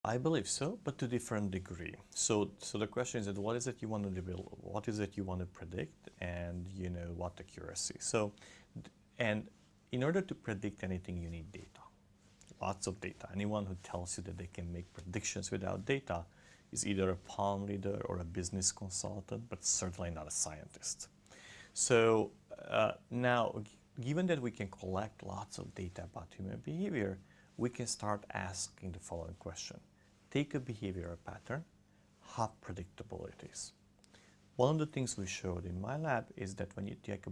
I believe so, but to different degree. So the question is that what is it you want to develop, what is it you want to predict, and what accuracy. And in order to predict anything, you need data, lots of data. Anyone who tells you that they can make predictions without data is either a palm reader or a business consultant, but certainly not a scientist. So now, given that we can collect lots of data about human behavior, we can start asking the following question. Take a behavioral pattern, how predictable it is. One of the things we showed in my lab is that when you think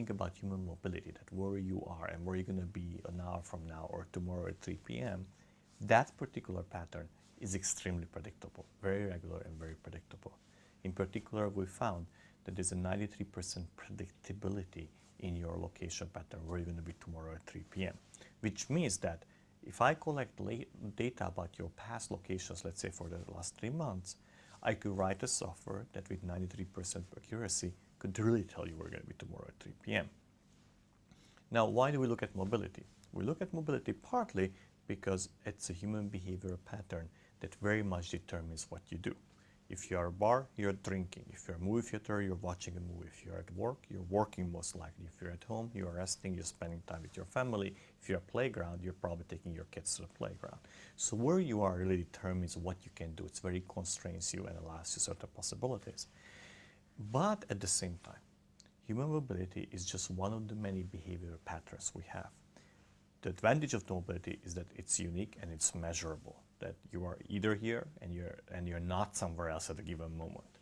about human mobility, that where you are and where you're going to be an hour from now or tomorrow at 3 p.m., that particular pattern is extremely predictable, very regular and very predictable. In particular, we found that there's a 93% predictability in your location pattern where you're going to be tomorrow at 3 p.m., which means that if I collect data about your past locations, let's say for the last 3 months, I could write a software that with 93% accuracy could really tell you where you're going to be tomorrow at 3 p.m. Now, why do we look at mobility? We look at mobility partly because it's a human behavioral pattern that very much determines what you do. If you're at a bar, you're drinking. If you're at a movie theater, you're watching a movie. If you're at work, you're working most likely. If you're at home, you're resting, you're spending time with your family. If you're at a playground, you're probably taking your kids to the playground. So where you are really determines what you can do. It's very constrains you and allows you certain possibilities. But at the same time, human mobility is just one of the many behavioral patterns we have. The advantage of mobility is that it's unique and it's measurable, that you are either here and you're not somewhere else at a given moment.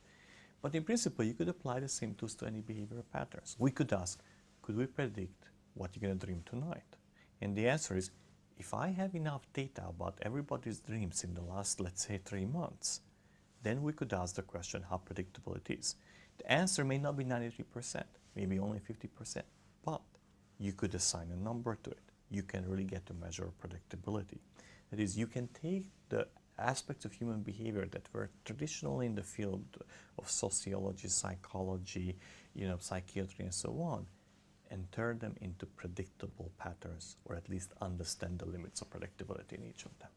But in principle, you could apply the same tools to any behavioral patterns. We could ask, could we predict what you're going to dream tonight? And the answer is, if I have enough data about everybody's dreams in the last, let's say, 3 months, then we could ask the question how predictable it is. The answer may not be 93%, maybe only 50%, but you could assign a number to it. You can really get to measure predictability. That is, you can take the aspects of human behavior that were traditionally in the field of sociology, psychology, psychiatry, and so on, and turn them into predictable patterns, or at least understand the limits of predictability in each of them.